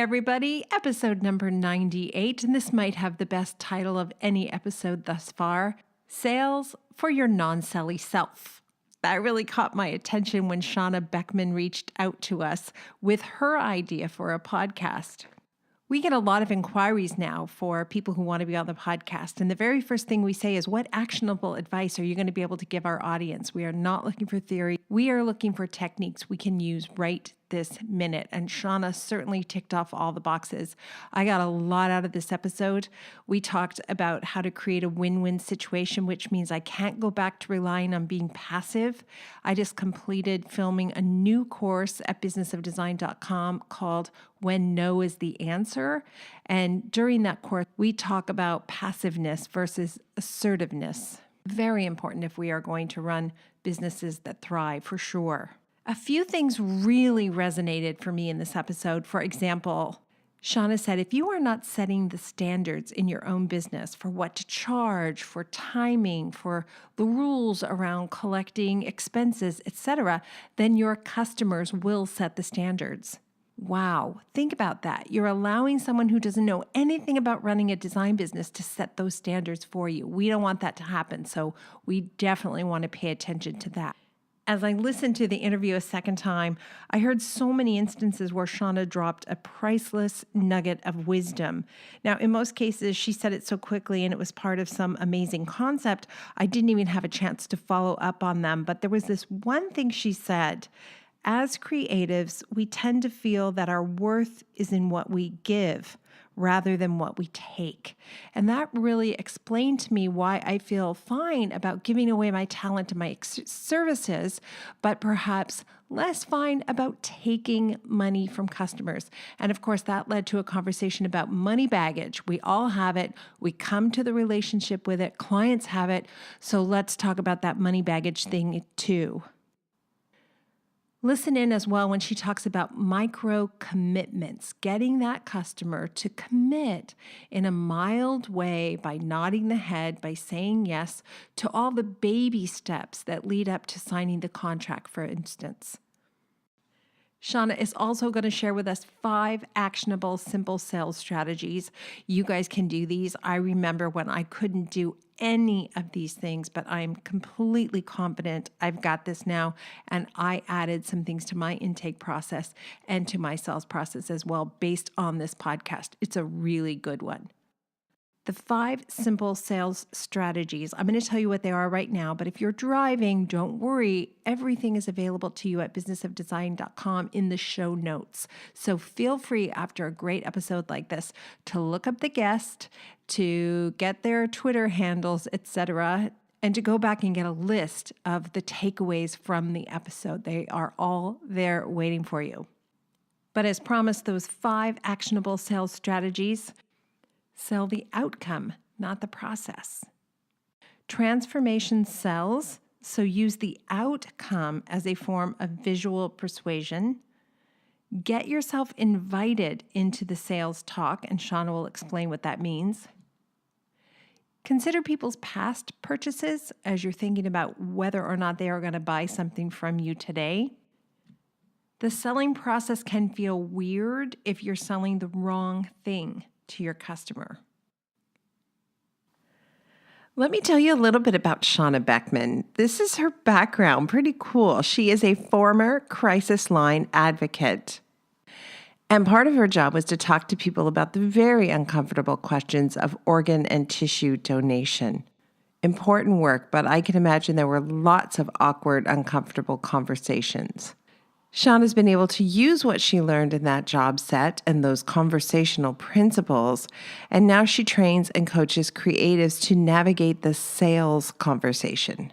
everybody, episode number 98, and this might have the best title of any episode thus far, Sales for Your Non-Selly Self. That really caught my attention when Shawna Beckmann reached out to us with her idea for a podcast. We get a lot of inquiries now for people who want to be on the podcast. And the very first thing we say is, what actionable advice are you going to be able to give our audience? We are not looking for theory. We are looking for techniques we can use right this minute. And Shawna certainly ticked off all the boxes. I got a lot out of this episode. We talked about how to create a win-win situation, which means I can't go back to relying on being passive. I just completed filming a new course at businessofdesign.com called When No is the Answer. And during that course, we talk about passiveness versus assertiveness. Very important if we are going to run businesses that thrive, for sure. A few things really resonated for me in this episode. For example, Shawna said, if you are not setting the standards in your own business for what to charge, for timing, for the rules around collecting expenses, etc., then your customers will set the standards. Wow, think about that. You're allowing someone who doesn't know anything about running a design business to set those standards for you. We don't want that to happen, so we definitely want to pay attention to that. As I listened to the interview a second time, I heard so many instances where Shawna dropped a priceless nugget of wisdom. Now, in most cases, she said it so quickly and it was part of some amazing concept, I didn't even have a chance to follow up on them. But there was this one thing she said. As creatives, we tend to feel that our worth is in what we give rather than what we take. And that really explained to me why I feel fine about giving away my talent and my services, but perhaps less fine about taking money from customers. And of course, that led to a conversation about money baggage. We all have it. We come to the relationship with it. Clients have it. So let's talk about that money baggage thing too. Listen in as well when she talks about micro commitments, getting that customer to commit in a mild way by nodding the head, by saying yes to all the baby steps that lead up to signing the contract, for instance. Shawna is also going to share with us 5 actionable, simple sales strategies. You guys can do these. I remember when I couldn't do any of these things, but I'm completely confident I've got this now. And I added some things to my intake process and to my sales process as well based on this podcast. It's a really good one. The 5 simple sales strategies, I'm going to tell you what they are right now, but if you're driving, don't worry. Everything is available to you at businessofdesign.com in the show notes. So feel free after a great episode like this to look up the guest, to get their Twitter handles, etc., and to go back and get a list of the takeaways from the episode. They are all there waiting for you. But as promised, those 5 actionable sales strategies. Sell the outcome, not the process. Transformation sells, so use the outcome as a form of visual persuasion. Get yourself invited into the sales talk, and Shawna will explain what that means. Consider people's past purchases as you're thinking about whether or not they are going to buy something from you today. The selling process can feel weird if you're selling the wrong thing to your customer. Let me tell you a little bit about Shawna Beckmann. This is her background, pretty cool. She is a former crisis line advocate. And part of her job was to talk to people about the very uncomfortable questions of organ and tissue donation. Important work, but I can imagine there were lots of awkward, uncomfortable conversations. Shawna's been able to use what she learned in that job set and those conversational principles, and now she trains and coaches creatives to navigate the sales conversation.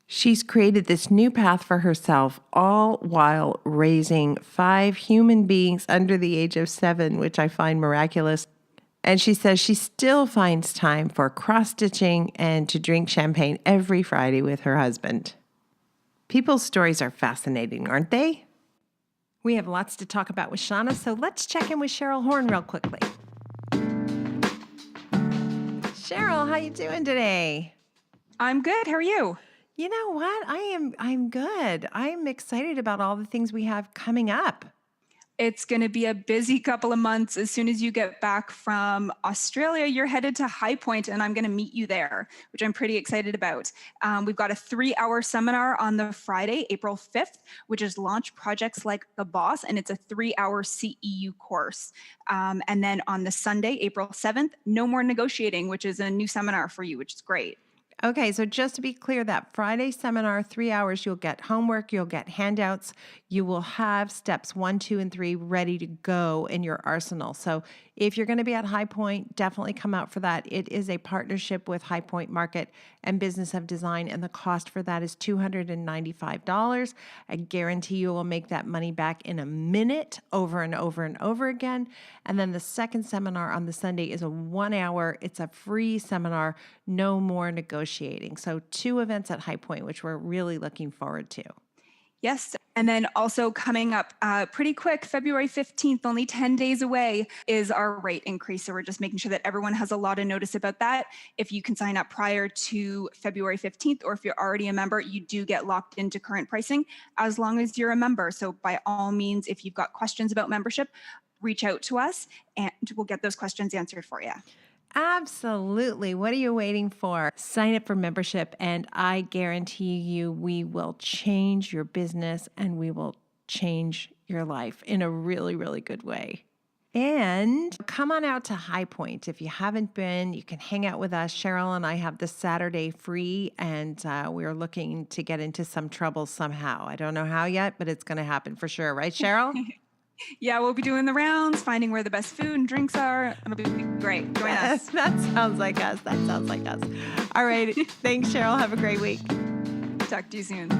She's created this new path for herself, all while raising 5 human beings under the age of 7, which I find miraculous. And she says she still finds time for cross-stitching and to drink champagne every Friday with her husband. People's stories are fascinating, aren't they? We have lots to talk about with Shawna, so let's check in with Cheryl Horn real quickly. Cheryl, how you doing today? I'm good. How are you? You know what? I'm good. I'm excited about all the things we have coming up. It's going to be a busy couple of months. As soon as you get back from Australia, you're headed to High Point, and I'm going to meet you there, which I'm pretty excited about. We've got a 3-hour seminar on the Friday, April 5th, which is Launch Projects Like a Boss, and it's a 3-hour CEU course. And then on the Sunday, April 7th, No More Negotiating, which is a new seminar for you, which is great. Okay, so just to be clear, that Friday seminar, 3 hours, you'll get homework, you'll get handouts, you will have steps 1, 2, and 3 ready to go in your arsenal. So if you're going to be at High Point, definitely come out for that. It is a partnership with High Point Market and Business of Design, and the cost for that is $295. I guarantee you will make that money back in a minute over and over and over again. And then the second seminar on the Sunday is a 1 hour, it's a free seminar, No More Negotiating. So 2 events at High Point, which we're really looking forward to. Yes. And then also coming up pretty quick, February 15th, only 10 days away, is our rate increase. So we're just making sure that everyone has a lot of notice about that. If you can sign up prior to February 15th, or if you're already a member, you do get locked into current pricing as long as you're a member. So by all means, if you've got questions about membership, reach out to us and we'll get those questions answered for you. Absolutely. What are you waiting for? Sign up for membership, and I guarantee you we will change your business and we will change your life in a really, really good way. And come on out to High Point. If you haven't been, you can hang out with us. Cheryl and I have this Saturday free, and we're looking to get into some trouble somehow. I don't know how yet, but it's going to happen for sure. Right, Cheryl? Yeah, we'll be doing the rounds, finding where the best food and drinks are. It'll be great. Join us. That sounds like us. That sounds like us. All right. Thanks, Cheryl. Have a great week. Talk to you soon.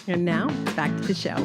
And now, back to the show.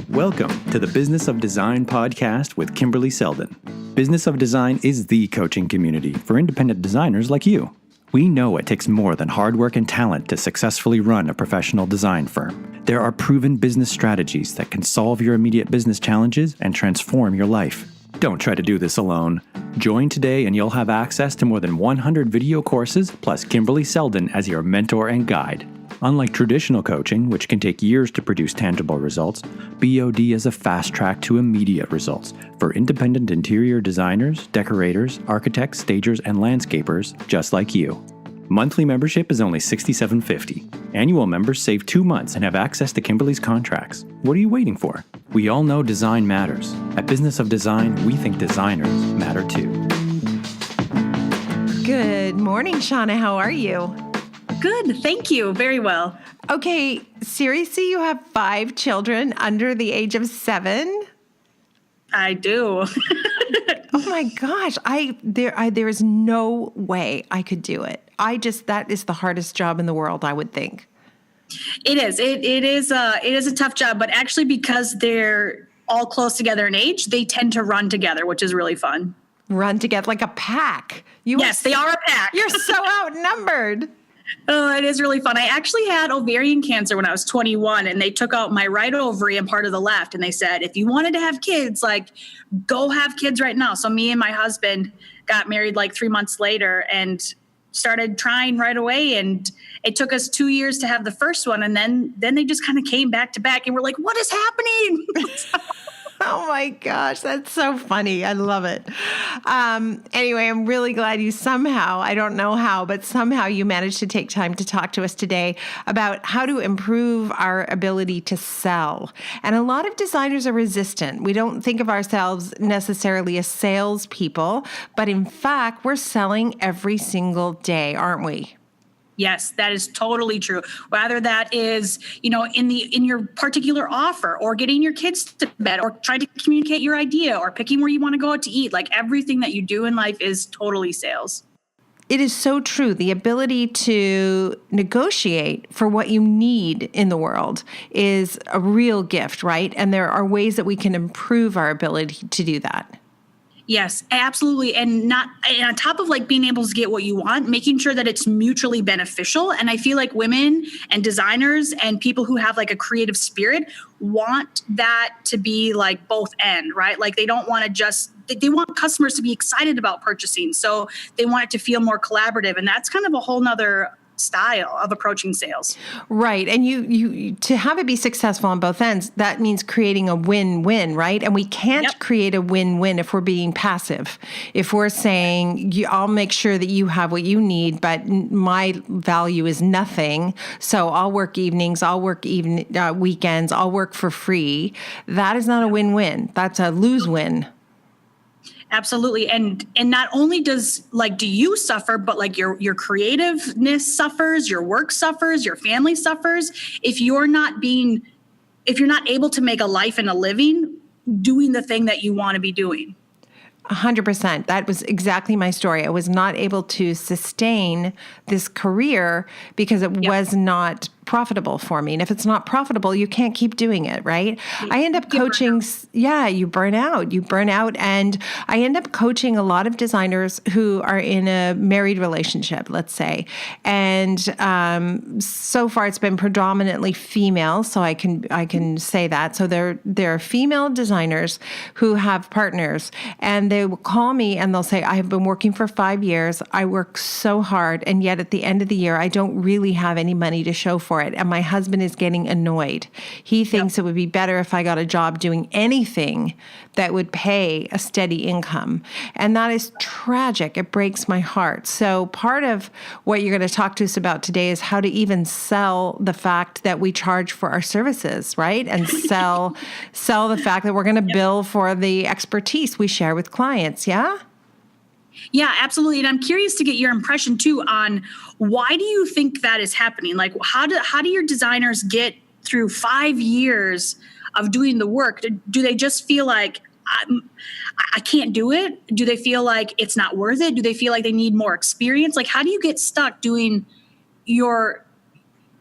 Welcome to the Business of Design podcast with Kimberley Seldon. Business of Design is the coaching community for independent designers like you. We know it takes more than hard work and talent to successfully run a professional design firm. There are proven business strategies that can solve your immediate business challenges and transform your life. Don't try to do this alone. Join today and you'll have access to more than 100 video courses plus Kimberley Seldon as your mentor and guide. Unlike traditional coaching, which can take years to produce tangible results, BOD is a fast track to immediate results for independent interior designers, decorators, architects, stagers, and landscapers just like you. Monthly membership is only $67.50. Annual members save 2 months and have access to Kimberley's contracts. What are you waiting for? We all know design matters. At Business of Design, we think designers matter too. Good morning, Shawna. How are you? Good. Thank you. Very well. Okay, seriously, you have 5 children under the age of 7? I do. Oh my gosh, there is no way I could do it. That is the hardest job in the world, I would think. It is. It is a tough job, but actually because they're all close together in age, they tend to run together, which is really fun. Run together like a pack. Yes, they are a pack. You're so outnumbered. Oh, it is really fun. I actually had ovarian cancer when I was 21, and they took out my right ovary and part of the left. And they said, if you wanted to have kids, go have kids right now. So me and my husband got married 3 months later and started trying right away. And it took us 2 years to have the first one. And then they just kind of came back to back and we're like, what is happening? Oh my gosh, that's so funny. I love it. Anyway, I'm really glad you somehow, I don't know how, but somehow you managed to take time to talk to us today about how to improve our ability to sell. And a lot of designers are resistant. We don't think of ourselves necessarily as salespeople, but in fact, we're selling every single day, aren't we? Yes, that is totally true. Whether that is, in your particular offer, or getting your kids to bed, or trying to communicate your idea, or picking where you want to go out to eat, everything that you do in life is totally sales. It is so true. The ability to negotiate for what you need in the world is a real gift, right? And there are ways that we can improve our ability to do that. Yes, absolutely. And on top of being able to get what you want, making sure that it's mutually beneficial. And I feel like women and designers and people who have a creative spirit want that to be both end, right? They don't want to they want customers to be excited about purchasing. So they want it to feel more collaborative. And that's kind of a whole nother style of approaching sales. Right. And you to have it be successful on both ends, that means creating a win-win, right? And we can't create a win-win if we're being passive. If we're saying, I'll make sure that you have what you need, but my value is nothing. So I'll work evenings, I'll work weekends, I'll work for free. That is not a win-win. That's a lose-win. Absolutely. And not only do you suffer, but like your creativeness suffers, your work suffers, your family suffers. If you're not able to make a life and a living doing the thing that you want to be doing. 100%. That was exactly my story. I was not able to sustain this career because it was not profitable for me. And if it's not profitable, you can't keep doing it, right? I end up coaching. You burn out. And I end up coaching a lot of designers who are in a married relationship, let's say. And so far it's been predominantly female. So I can say that. So they're female designers who have partners, and they will call me and they'll say, I have been working for 5 years. I work so hard. And yet at the end of the year, I don't really have any money to show for it. And my husband is getting annoyed. He thinks it would be better if I got a job doing anything that would pay a steady income. And that is tragic. It breaks my heart. So part of what you're going to talk to us about today is how to even sell the fact that we charge for our services, right? And sell the fact that we're going to bill for the expertise we share with clients. Yeah? Yeah, absolutely. And I'm curious to get your impression too on why do you think that is happening? Like how do your designers get through 5 years of doing the work? Do they just feel like I can't do it? Do they feel like it's not worth it? Do they feel like they need more experience? Like how do you get stuck doing your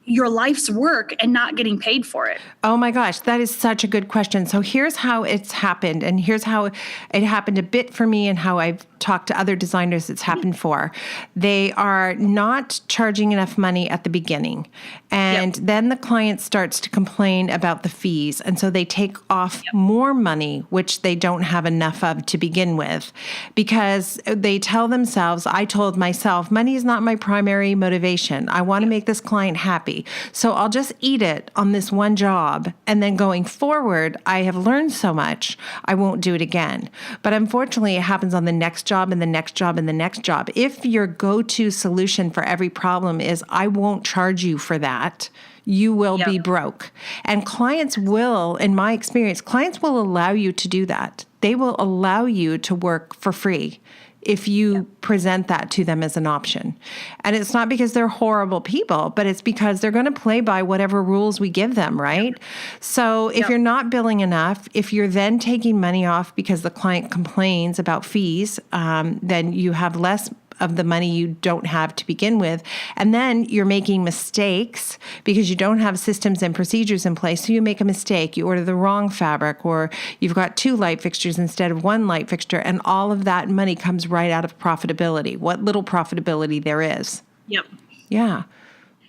life's work and not getting paid for it? Oh my gosh, that is such a good question. So here's how it's happened, and here's how it happened a bit for me and how I've talked to other designers it's happened for. They are not charging enough money at the beginning. And then the client starts to complain about the fees. And so they take off more money, which they don't have enough of to begin with, because they tell themselves, I told myself, money is not my primary motivation. I want to make this client happy. So I'll just eat it on this one job. And then going forward, I have learned so much, I won't do it again. But unfortunately, it happens on the next job and the next job and the next job. If your go-to solution for every problem is, I won't charge you for that, you will be broke. And clients will, in my experience, clients will allow you to do that. They will allow you to work for free if you present that to them as an option. And it's not because they're horrible people, but it's because they're going to play by whatever rules we give them, right? So if you're not billing enough, if you're then taking money off because the client complains about fees, then you have less of the money you don't have to begin with. And then you're making mistakes because you don't have systems and procedures in place. So you make a mistake, you order the wrong fabric, or you've got 2 light fixtures instead of 1 light fixture. And all of that money comes right out of profitability, what little profitability there is. Yep. Yeah.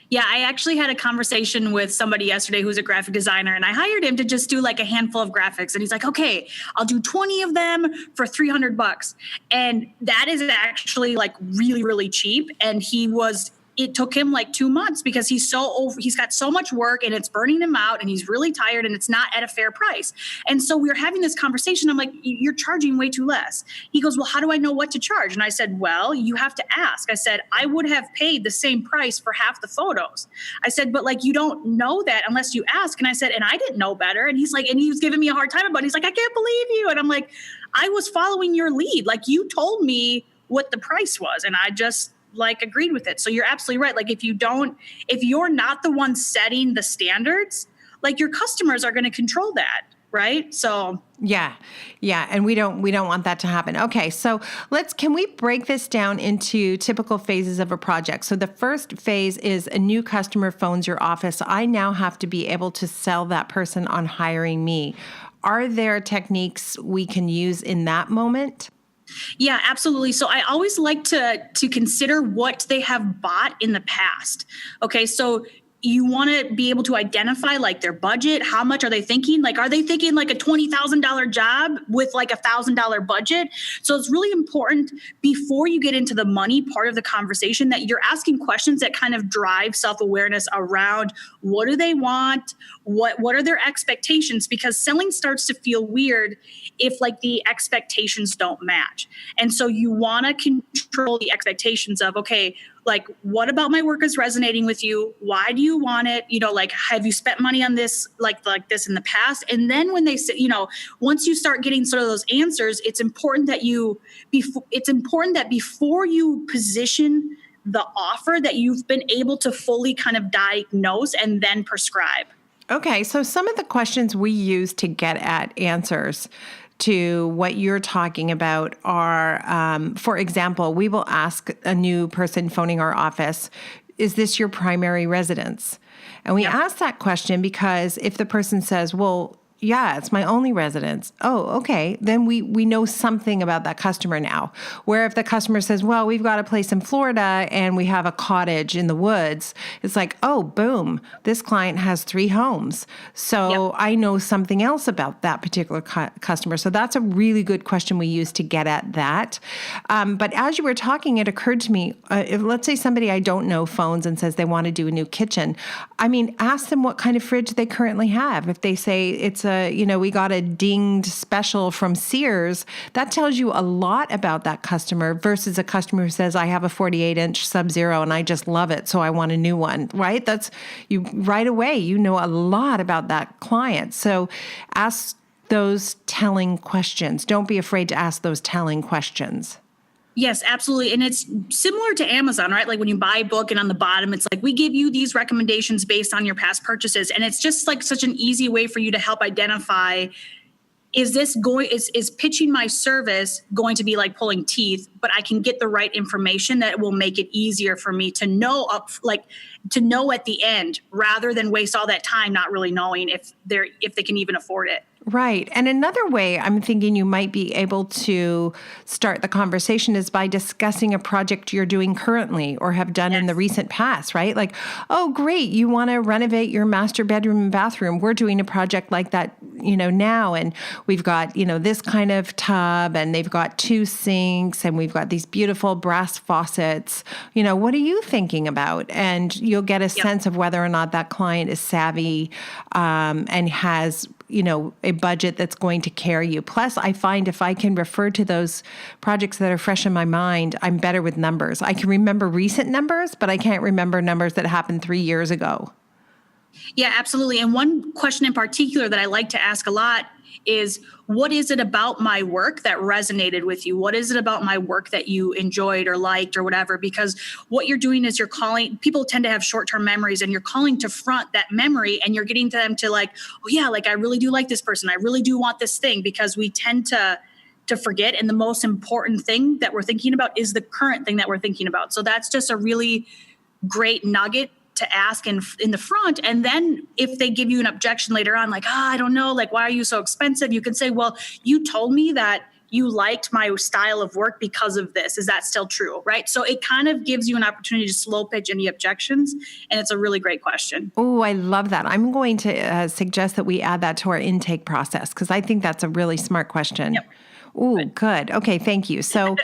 Yeah, I actually had a conversation with somebody yesterday who's a graphic designer, and I hired him to just do like a handful of graphics. And he's like, okay, I'll do 20 of them for $300. And that is actually like really, really cheap. And it took him like 2 months because he's got so much work and it's burning him out and he's really tired and it's not at a fair price. And so we were having this conversation. I'm like, you're charging way too less. He goes, well, how do I know what to charge? And I said, well, you have to ask. I said, I would have paid the same price for half the photos. I said, but like, you don't know that unless you ask. And I said, and I didn't know better. And he's like, and he was giving me a hard time about it. He's like, I can't believe you. And I'm like, I was following your lead. Like you told me what the price was. And I just agreed with it. So you're absolutely right. Like if you're not the one setting the standards, like your customers are going to control that. Right. So yeah. And we don't want that to happen. Okay. So can we break this down into typical phases of a project? So the first phase is a new customer phones your office. I now have to be able to sell that person on hiring me. Are there techniques we can use in that moment? Yeah, absolutely. So I always like to consider what they have bought in the past. Okay, so you want to be able to identify like their budget. How much are they thinking? Like, are they thinking like a $20,000 job with like $1,000 budget? So it's really important before you get into the money part of the conversation that you're asking questions that kind of drive self-awareness around what do they want? What are their expectations? Because selling starts to feel weird if like the expectations don't match. And so you want to control the expectations of, okay, like, what about my work is resonating with you? Why do you want it? You know, like, have you spent money on this, like this in the past? And then when they say, you know, once you start getting sort of those answers, it's important that before you position the offer that you've been able to fully kind of diagnose and then prescribe. Okay, so some of the questions we use to get at answers to what you're talking about are, for example, we will ask a new person phoning our office, is this your primary residence? And we ask that question because if the person says, well, yeah, it's my only residence. Oh, okay. Then we know something about that customer now. Where if the customer says, well, we've got a place in Florida and we have a cottage in the woods, it's like, oh, boom, this client has 3 homes. So I know something else about that particular customer. So that's a really good question we use to get at that. But as you were talking, it occurred to me, if, let's say somebody I don't know phones and says they want to do a new kitchen. I mean, ask them what kind of fridge they currently have. If they say it's we got a dinged special from Sears, that tells you a lot about that customer versus a customer who says, I have a 48-inch Sub-Zero and I just love it, so I want a new one, right? That's you right away, you know a lot about that client. So ask those telling questions. Don't be afraid to ask those telling questions. Yes, absolutely. And it's similar to Amazon, right? Like when you buy a book and on the bottom, it's like, we give you these recommendations based on your past purchases. And it's just like such an easy way for you to help identify, is pitching my service going to be like pulling teeth, but I can get the right information that will make it easier for me to know at the end rather than waste all that time not really knowing if they can even afford it. Right. And another way I'm thinking you might be able to start the conversation is by discussing a project you're doing currently or have done in the recent past, right? Like, oh, great, you want to renovate your master bedroom and bathroom. We're doing a project like that, now, and we've got, this kind of tub and they've got 2 sinks and we've got these beautiful brass faucets. What are you thinking about? And you'll get a sense of whether or not that client is savvy and has a budget that's going to carry you. Plus, I find if I can refer to those projects that are fresh in my mind, I'm better with numbers. I can remember recent numbers, but I can't remember numbers that happened 3 years ago. Yeah, absolutely. And one question in particular that I like to ask a lot is, what is it about my work that resonated with you? What is it about my work that you enjoyed or liked or whatever? Because what you're doing is you're calling, people tend to have short-term memories, and you're calling to front that memory, and you're getting them to like, oh yeah, like I really do like this person. I really do want this thing, because we tend to forget. And the most important thing that we're thinking about is the current thing that we're thinking about. So that's just a really great nugget to ask in the front. And then if they give you an objection later on, like, I don't know, like, why are you so expensive? You can say, well, you told me that you liked my style of work because of this. Is that still true? Right. So it kind of gives you an opportunity to slow pitch any objections. And it's a really great question. Oh, I love that. I'm going to suggest that we add that to our intake process, because I think that's a really smart question. Yep. Oh, good. Okay, thank you. So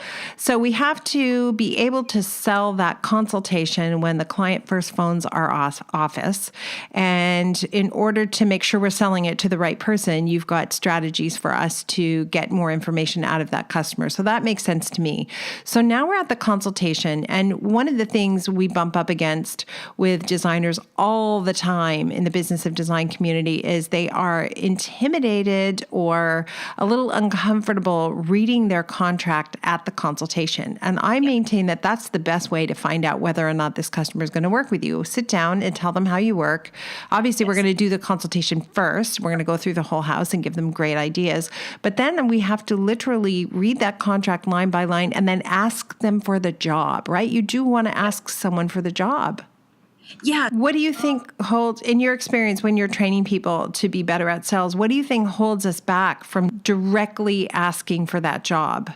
we have to be able to sell that consultation when the client first phones our office. And in order to make sure we're selling it to the right person, you've got strategies for us to get more information out of that customer. So that makes sense to me. So now we're at the consultation. And one of the things we bump up against with designers all the time in the business of design community is they are intimidated or a little uncomfortable reading their contract at the consultation. And I maintain that that's the best way to find out whether or not this customer is going to work with you. Sit down and tell them how you work. Obviously, we're going to do the consultation first. We're going to go through the whole house and give them great ideas. But then we have to literally read that contract line by line and then ask them for the job, right? You do want to ask someone for the job. Yeah. What do you think holds, in your experience when you're training people to be better at sales, what do you think holds us back from directly asking for that job?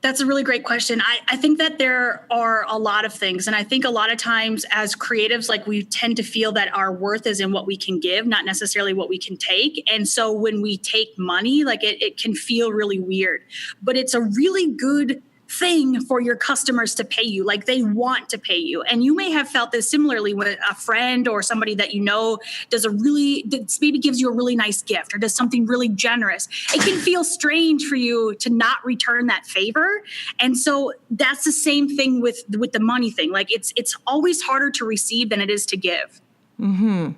That's a really great question. I think that there are a lot of things. And I think a lot of times as creatives, like we tend to feel that our worth is in what we can give, not necessarily what we can take. And so when we take money, like it can feel really weird, but it's a really good thing for your customers to pay you. Like they want to pay you. And you may have felt this similarly when a friend or somebody that you know maybe gives you a really nice gift or does something really generous. It can feel strange for you to not return that favor. And so that's the same thing with the money thing. Like it's always harder to receive than it is to give.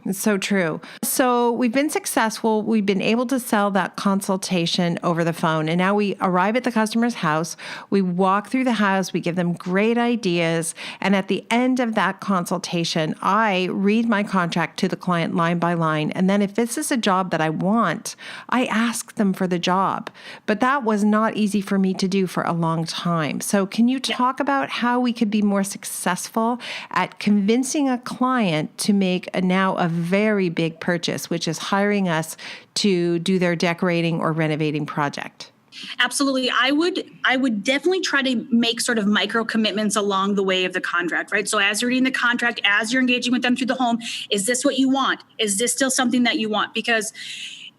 It's so true. So we've been successful. We've been able to sell that consultation over the phone. And now we arrive at the customer's house. We walk through the house. We give them great ideas. And at the end of that consultation, I read my contract to the client line by line. And then if this is a job that I want, I ask them for the job. But that was not easy for me to do for a long time. So can you talk about how we could be more successful at convincing a client to make now a very big purchase, which is hiring us to do their decorating or renovating project? Absolutely. I would definitely try to make sort of micro commitments along the way of the contract, right? So as you're reading the contract, as you're engaging with them through the home, is this what you want? Is this still something that you want? Because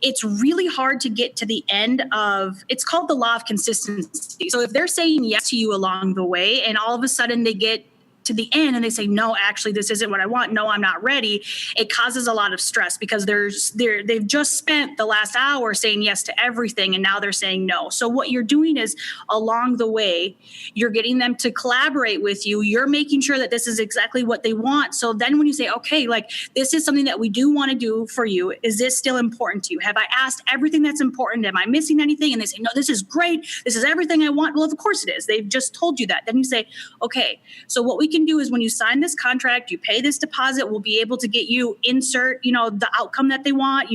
it's really hard to get to the end of, it's called the law of consistency. So if they're saying yes to you along the way and all of a sudden they get to the end and they say, no, actually, this isn't what I want. No, I'm not ready. It causes a lot of stress because they've just spent the last hour saying yes to everything. And now they're saying no. So what you're doing is along the way, you're getting them to collaborate with you. You're making sure that this is exactly what they want. So then when you say, okay, like this is something that we do want to do for you. Is this still important to you? Have I asked everything that's important? Am I missing anything? And they say, no, this is great. This is everything I want. Well, of course it is. They've just told you that. Then you say, okay, so what we can do is when you sign this contract, you pay this deposit, we'll be able to get you the outcome that they want.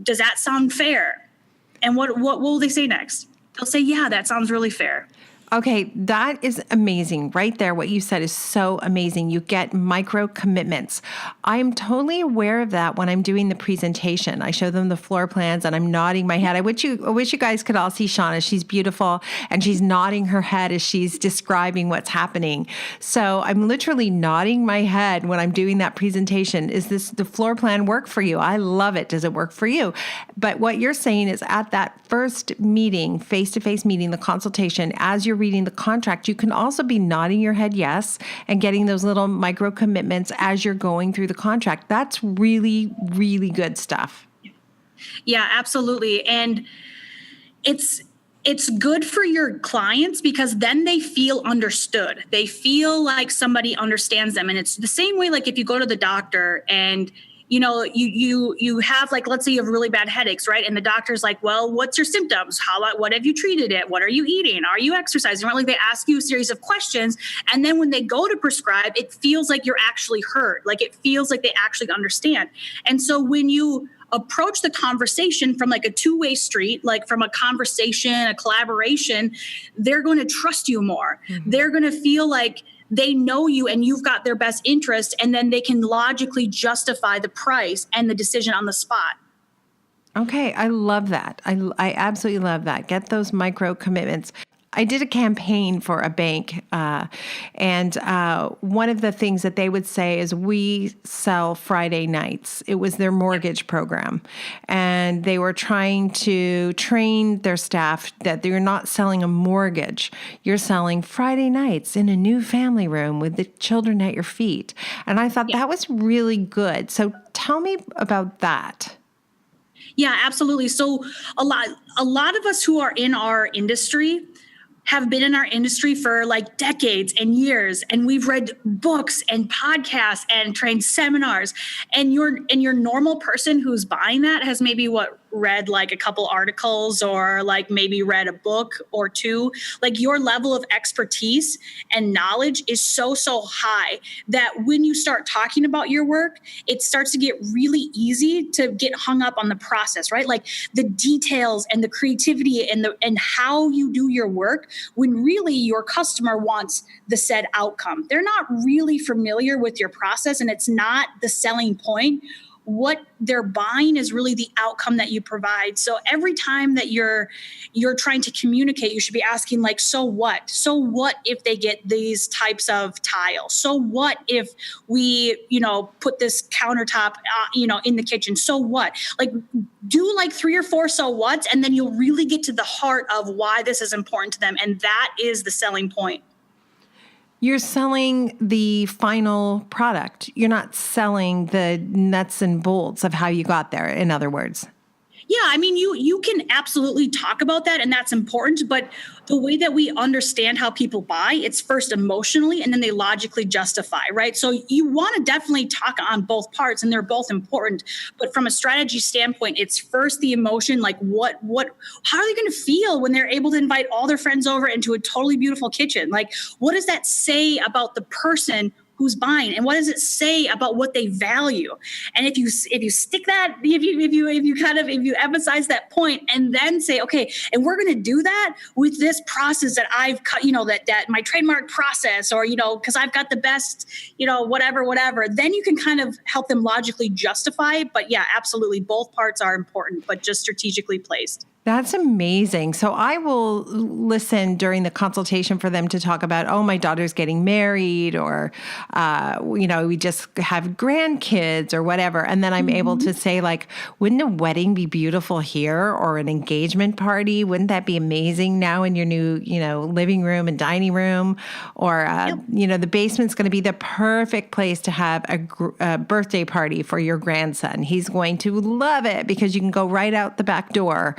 Does that sound fair? And what will they say next? They'll say, yeah, that sounds really fair. Okay, that is amazing. Right there, what you said is so amazing. You get micro commitments. I'm totally aware of that when I'm doing the presentation. I show them the floor plans and I'm nodding my head. I wish you guys could all see Shawna. She's beautiful and she's nodding her head as she's describing what's happening. So I'm literally nodding my head when I'm doing that presentation. Is the floor plan work for you? I love it. Does it work for you? But what you're saying is at that first meeting, face-to-face meeting, the consultation, as you're reading the contract, you can also be nodding your head yes and getting those little micro commitments as you're going through the contract. That's really, really good stuff. Yeah, absolutely. And it's good for your clients because then they feel understood. They feel like somebody understands them. And it's the same way, like if you go to the doctor and you have, like, let's say you have really bad headaches, right? And the doctor's like, well, what's your symptoms? What have you treated it? What are you eating? Are you exercising? Right? Like they ask you a series of questions. And then when they go to prescribe, it feels like you're actually heard. Like it feels like they actually understand. And so when you approach the conversation from like a two-way street, like from a conversation, a collaboration, they're going to trust you more. Mm-hmm. They're going to feel like they know you and you've got their best interest, and then they can logically justify the price and the decision on the spot. Okay, I love that. I absolutely love that. Get those micro commitments. I did a campaign for a bank, and one of the things that they would say is we sell Friday nights. It was their mortgage program, and they were trying to train their staff that you're not selling a mortgage. You're selling Friday nights in a new family room with the children at your feet. And I thought that was really good. So tell me about that. Yeah, absolutely. So a lot of us who are in our industry have been in our industry for like decades and years, and we've read books and podcasts and trained seminars, and your normal person who's buying that has maybe read like a couple articles or like maybe read a book or two. Like your level of expertise and knowledge is so high that when you start talking about your work, it starts to get really easy to get hung up on the process, right? Like the details and the creativity and how you do your work, when really your customer wants the said outcome. They're not really familiar with your process, and it's not the selling point. what they're buying is really the outcome that you provide. So every time that you're trying to communicate, you should be asking like, so what? So what if they get these types of tiles? So what if we, put this countertop, in the kitchen? So what? Like, do like 3 or 4 so whats, and then you'll really get to the heart of why this is important to them. And that is the selling point. You're selling the final product. You're not selling the nuts and bolts of how you got there, in other words. Yeah, I mean, you can absolutely talk about that, and that's important. But the way that we understand how people buy, it's first emotionally, and then they logically justify, right? So you want to definitely talk on both parts, and they're both important. But from a strategy standpoint, it's first the emotion, like how are they going to feel when they're able to invite all their friends over into a totally beautiful kitchen? Like, what does that say about the person who's buying, and what does it say about what they value? And if you stick that, if you emphasize that point, and then say, okay, and we're going to do that with this process that I've cut, that my trademark process, or because I've got the best, whatever, then you can kind of help them logically justify it. But yeah, absolutely, both parts are important, but just strategically placed. That's amazing. So I will listen during the consultation for them to talk about, oh, my daughter's getting married, or, we just have grandkids or whatever. And then I'm able to say, like, wouldn't a wedding be beautiful here, or an engagement party? Wouldn't that be amazing now in your new, living room and dining room? Or, the basement's going to be the perfect place to have a birthday party for your grandson. He's going to love it because you can go right out the back door.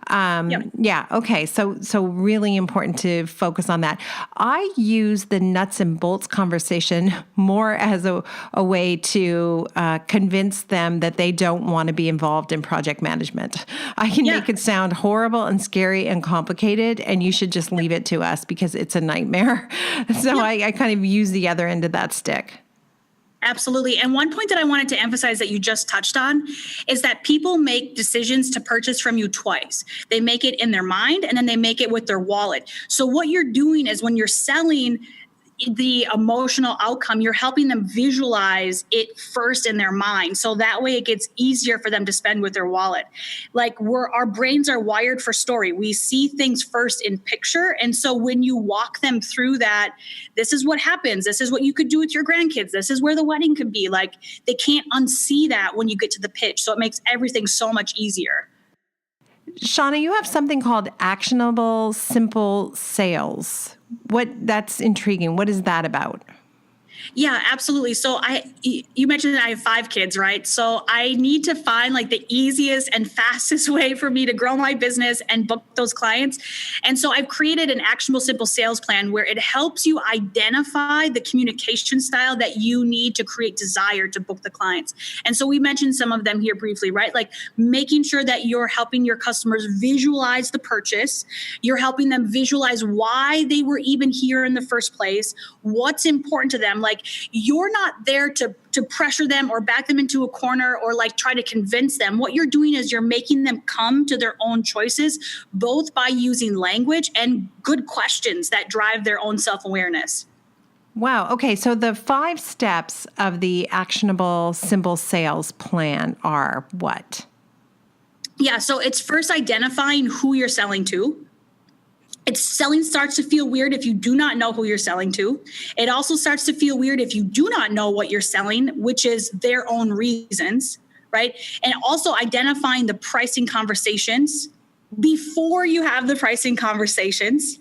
Yeah. Okay. So really important to focus on that. I use the nuts and bolts conversation more as a way to convince them that they don't want to be involved in project management. I can make it sound horrible and scary and complicated, and you should just leave it to us because it's a nightmare. So I kind of use the other end of that stick. Absolutely. And one point that I wanted to emphasize that you just touched on is that people make decisions to purchase from you twice. They make it in their mind, and then they make it with their wallet. So what you're doing is, when you're selling the emotional outcome, you're helping them visualize it first in their mind. So that way it gets easier for them to spend with their wallet. Like, our brains are wired for story. We see things first in picture. And so when you walk them through that, this is what happens. This is what you could do with your grandkids. This is where the wedding could be. Like, they can't unsee that when you get to the pitch. So it makes everything so much easier. Shawna, you have something called actionable, simple sales. That's intriguing. What is that about? Yeah, absolutely. So you mentioned that I have 5 kids, right? So I need to find like the easiest and fastest way for me to grow my business and book those clients. And so I've created an actionable, simple sales plan where it helps you identify the communication style that you need to create desire to book the clients. And so we mentioned some of them here briefly, right? Like making sure that you're helping your customers visualize the purchase. You're helping them visualize why they were even here in the first place, what's important to them. Like, you're not there to pressure them or back them into a corner or like try to convince them. What you're doing is you're making them come to their own choices, both by using language and good questions that drive their own self-awareness. Wow. Okay. So the 5 steps of the actionable, simple sales plan are what? Yeah. So it's first identifying who you're selling to. Selling starts to feel weird if you do not know who you're selling to. It also starts to feel weird if you do not know what you're selling, which is their own reasons, right? And also identifying the pricing conversations before you have the pricing conversations.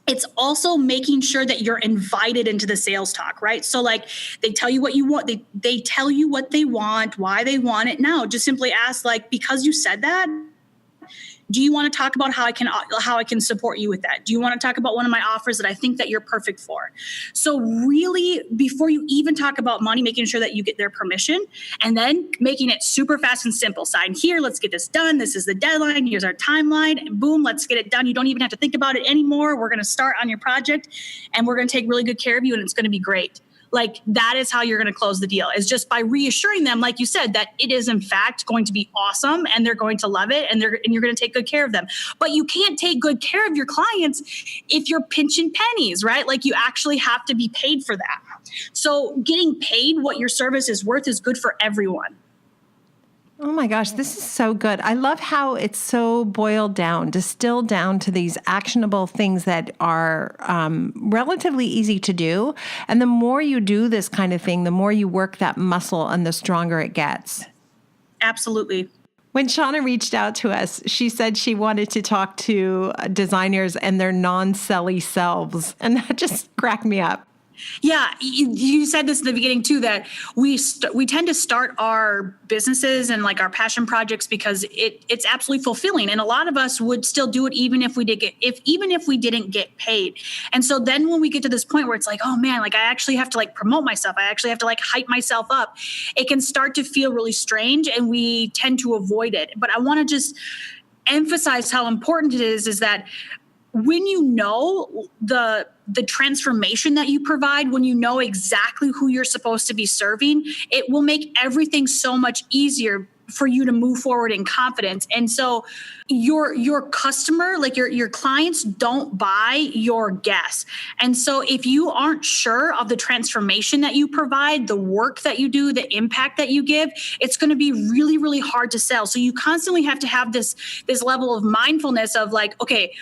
It's also making sure that you're invited into the sales talk, right? So like, they tell you what you want. They tell you what they want, why they want it. Now, just simply ask, like, because you said that, do you want to talk about how I can support you with that? Do you want to talk about one of my offers that I think that you're perfect for? So really, before you even talk about money, making sure that you get their permission, and then making it super fast and simple. Sign here, let's get this done. This is the deadline. Here's our timeline. And boom, let's get it done. You don't even have to think about it anymore. We're going to start on your project, and we're going to take really good care of you, and it's going to be great. Like, that is how you're going to close the deal, is just by reassuring them, like you said, that it is in fact going to be awesome and they're going to love it and you're going to take good care of them. But you can't take good care of your clients if you're pinching pennies, right? Like, you actually have to be paid for that. So getting paid what your service is worth is good for everyone. Oh my gosh, this is so good. I love how it's so boiled down, distilled down to these actionable things that are relatively easy to do. And the more you do this kind of thing, the more you work that muscle and the stronger it gets. Absolutely. When Shawna reached out to us, she said she wanted to talk to designers and their non-selly selves. And that just cracked me up. Yeah, you said this in the beginning too, that we tend to start our businesses and like our passion projects because it's absolutely fulfilling, and a lot of us would still do it even if we didn't get paid. And so then when we get to this point where it's like, oh man, like I actually have to like promote myself, I actually have to like hype myself up, it can start to feel really strange, and we tend to avoid it. But I want to just emphasize how important it is that when you know the transformation that you provide, when you know exactly who you're supposed to be serving, it will make everything so much easier for you to move forward in confidence. And so your customer, like your clients, don't buy your guess. And so if you aren't sure of the transformation that you provide, the work that you do, the impact that you give, it's going to be really, really hard to sell. So you constantly have to have this level of mindfulness of like, okay,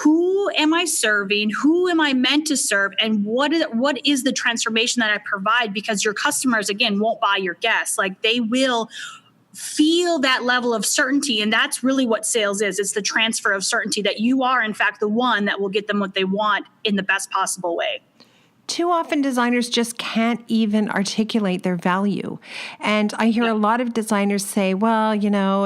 who am I serving? Who am I meant to serve? And what is the transformation that I provide? Because your customers, again, won't buy your guess. Like they will feel that level of certainty. And that's really what sales is. It's the transfer of certainty that you are, in fact, the one that will get them what they want in the best possible way. Too often designers just can't even articulate their value. And I hear a lot of designers say, well, you know,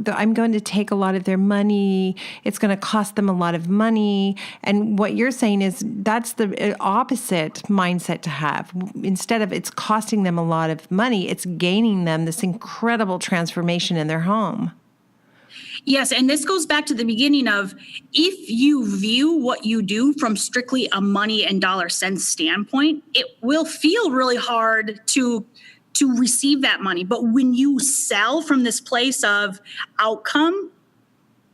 I'm going to take a lot of their money. It's going to cost them a lot of money. And what you're saying is that's the opposite mindset to have. Instead of it's costing them a lot of money, it's gaining them this incredible transformation in their home. Yes, and this goes back to the beginning of if you view what you do from strictly a money and dollar sense standpoint, it will feel really hard to receive that money. But when you sell from this place of outcome,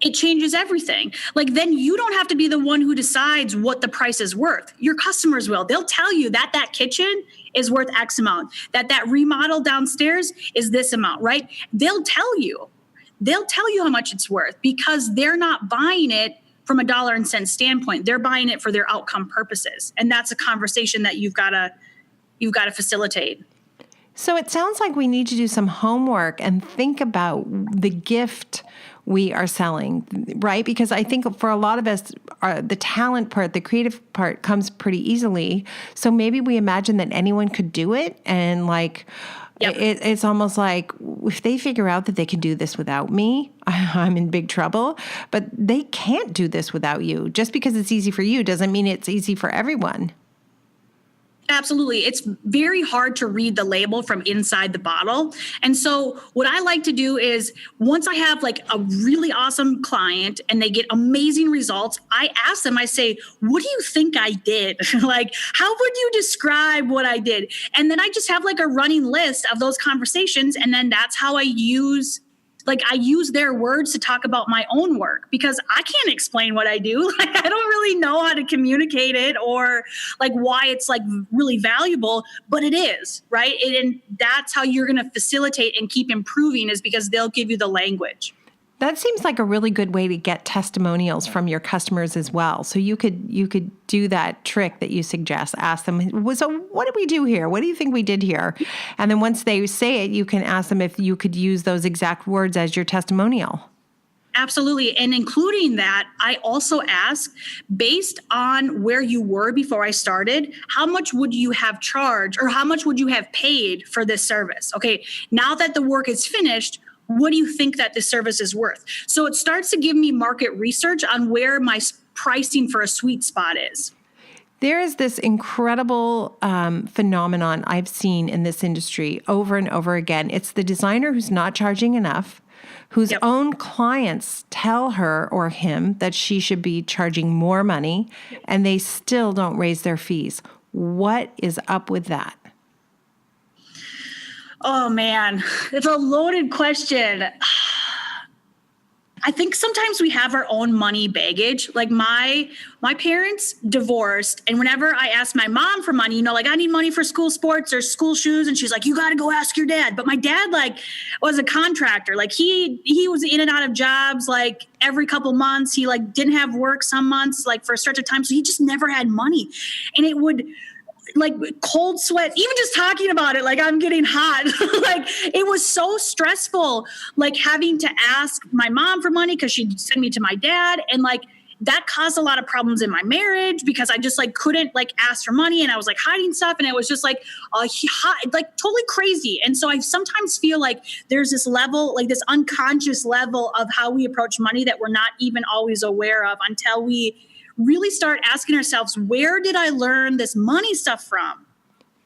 it changes everything. Like then you don't have to be the one who decides what the price is worth. Your customers will. They'll tell you that kitchen is worth X amount, that remodel downstairs is this amount, right? They'll tell you how much it's worth because they're not buying it from a dollar and cent standpoint. They're buying it for their outcome purposes. And that's a conversation that you've got to facilitate. So it sounds like we need to do some homework and think about the gift we are selling, right? Because I think for a lot of us, the talent part, the creative part comes pretty easily. So maybe we imagine that anyone could do it. And like, yep. It's almost like if they figure out that they can do this without me, I'm in big trouble. But they can't do this without you. Just because it's easy for you doesn't mean it's easy for everyone. Absolutely. It's very hard to read the label from inside the bottle. And so what I like to do is once I have like a really awesome client and they get amazing results, I ask them, I say, what do you think I did? Like, how would you describe what I did? And then I just have like a running list of those conversations. And then that's how I use their words to talk about my own work because I can't explain what I do. Like, I don't really know how to communicate it or like why it's like really valuable, but it is, right? And that's how you're going to facilitate and keep improving is because they'll give you the language. That seems like a really good way to get testimonials from your customers as well. So you could do that trick that you suggest. Ask them, so what did we do here? What do you think we did here? And then once they say it, you can ask them if you could use those exact words as your testimonial. Absolutely. And including that, I also ask, based on where you were before I started, how much would you have charged or how much would you have paid for this service? Okay, now that the work is finished, what do you think that this service is worth? So it starts to give me market research on where my pricing for a sweet spot is. There is this incredible phenomenon I've seen in this industry over and over again. It's the designer who's not charging enough, whose own clients tell her or him that she should be charging more money, and they still don't raise their fees. What is up with that? Oh, man, it's a loaded question. I think sometimes we have our own money baggage. Like my parents divorced, and whenever I asked my mom for money, like I need money for school sports or school shoes, and she's like, you got to go ask your dad. But my dad was a contractor. Like he was in and out of jobs like every couple months. He didn't have work some months for a stretch of time, so he just never had money, and it would cold sweat, even just talking about it, I'm getting hot. It was so stressful, having to ask my mom for money because she'd send me to my dad. And that caused a lot of problems in my marriage because I just couldn't ask for money, and I was hiding stuff, and it was just totally crazy. And so I sometimes feel like there's this level, this unconscious level of how we approach money that we're not even always aware of until we really start asking ourselves, where did I learn this money stuff from?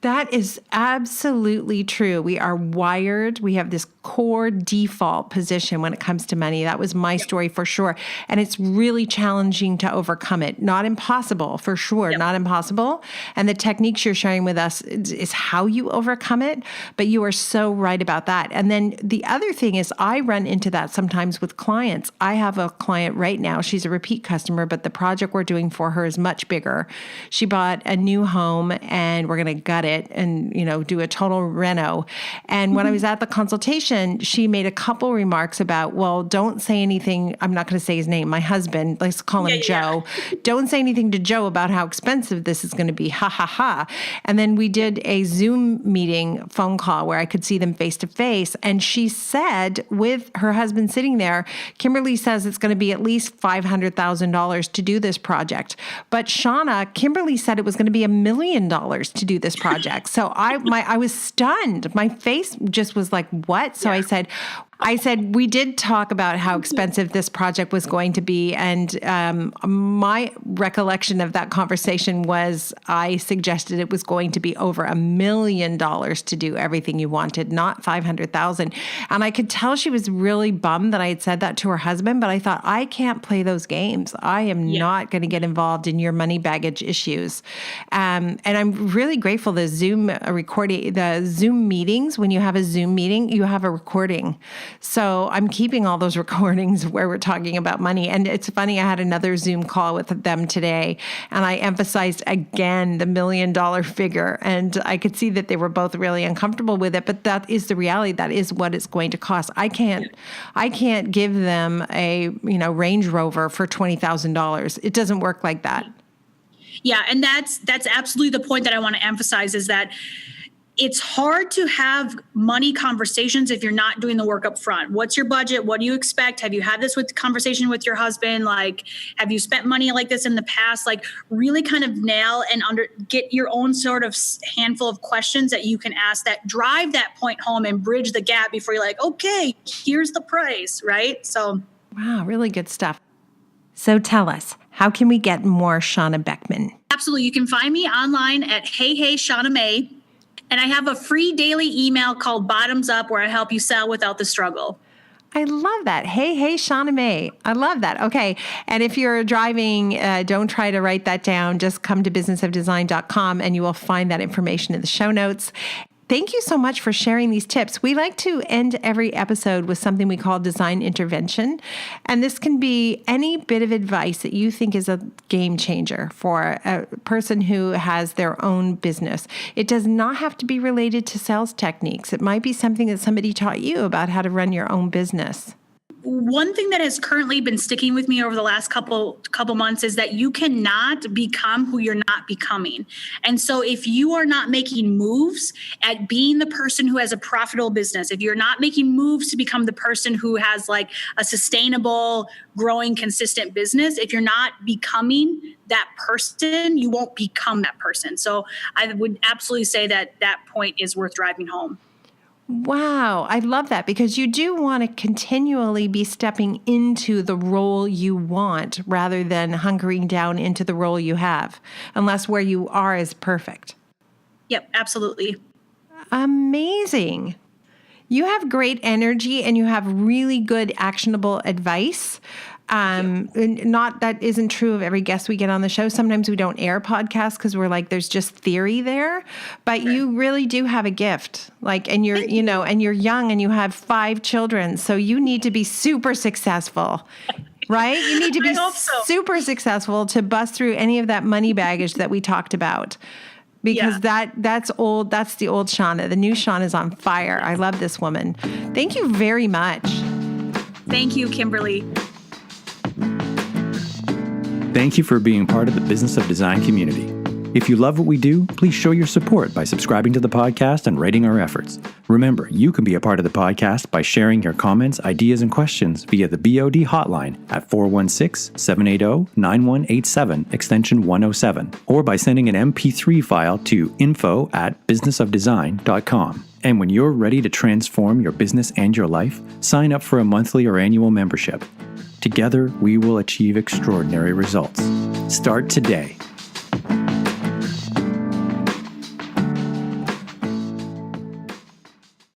That is absolutely true. We are wired. We have this core default position when it comes to money. That was my story for sure. And it's really challenging to overcome it. Not impossible, for sure. Not impossible. And the techniques you're sharing with us is how you overcome it. But you are so right about that. And then the other thing is I run into that sometimes with clients. I have a client right now. She's a repeat customer, but the project we're doing for her is much bigger. She bought a new home and we're going to gut it and, do a total reno. And when I was at the consultation, she made a couple remarks about, well, don't say anything. I'm not going to say his name. My husband, let's call him Joe. Don't say anything to Joe about how expensive this is going to be. Ha, ha, ha. And then we did a Zoom meeting phone call where I could see them face to face. And she said, with her husband sitting there, Kimberly says it's going to be at least $500,000 to do this project. But Shawna, Kimberly said it was going to be $1 million to do this project. So I was stunned. My face just was like, what? So I said, we did talk about how expensive this project was going to be. And my recollection of that conversation was I suggested it was going to be over $1 million to do everything you wanted, not $500,000. And I could tell she was really bummed that I had said that to her husband, but I thought, I can't play those games. I am not going to get involved in your money baggage issues. And I'm really grateful the Zoom recording, the Zoom meetings, when you have a Zoom meeting, you have a recording. So I'm keeping all those recordings where we're talking about money. And it's funny, I had another Zoom call with them today, and I emphasized again the $1 million figure. And I could see that they were both really uncomfortable with it, but that is the reality. That is what it's going to cost. I can't give them a, Range Rover for $20,000. It doesn't work like that. Yeah. And that's absolutely the point that I want to emphasize is that it's hard to have money conversations if you're not doing the work up front. What's your budget? What do you expect? Have you had this conversation with your husband? Have you spent money like this in the past? Really kind of nail and get your own sort of handful of questions that you can ask that drive that point home and bridge the gap before you're like, okay, here's the price, right? So, wow, really good stuff. So tell us, how can we get more Shawna Beckmann? Absolutely. You can find me online at Hey Shawna May. And I have a free daily email called Bottoms Up where I help you sell without the struggle. I love that. Hey, Shawna May. I love that. Okay. And if you're driving, don't try to write that down. Just come to businessofdesign.com and you will find that information in the show notes. Thank you so much for sharing these tips. We like to end every episode with something we call design intervention. And this can be any bit of advice that you think is a game changer for a person who has their own business. It does not have to be related to sales techniques. It might be something that somebody taught you about how to run your own business. One thing that has currently been sticking with me over the last couple months is that you cannot become who you're not becoming. And so if you are not making moves at being the person who has a profitable business, if you're not making moves to become the person who has a sustainable, growing, consistent business, if you're not becoming that person, you won't become that person. So I would absolutely say that point is worth driving home. Wow. I love that because you do want to continually be stepping into the role you want rather than hunkering down into the role you have, unless where you are is perfect. Yep, absolutely. Amazing. You have great energy and you have really good actionable advice. And not that isn't true of every guest we get on the show. Sometimes we don't air podcasts because we're like, there's just theory there. But you really do have a gift. And you're, and you're young and you have 5 children. So you need to be super successful. Right? You need to be super successful to bust through any of that money baggage that we talked about. Because that's old. That's the old Shawna. The new Shawna is on fire. I love this woman. Thank you very much. Thank you, Kimberly. Thank you for being part of the Business of Design community. If you love what we do, please show your support by subscribing to the podcast and rating our efforts. Remember, you can be a part of the podcast by sharing your comments, ideas, and questions via the BOD hotline at 416-780-9187, extension 107, or by sending an MP3 file to info@businessofdesign.com. And when you're ready to transform your business and your life, sign up for a monthly or annual membership. Together, we will achieve extraordinary results. Start today.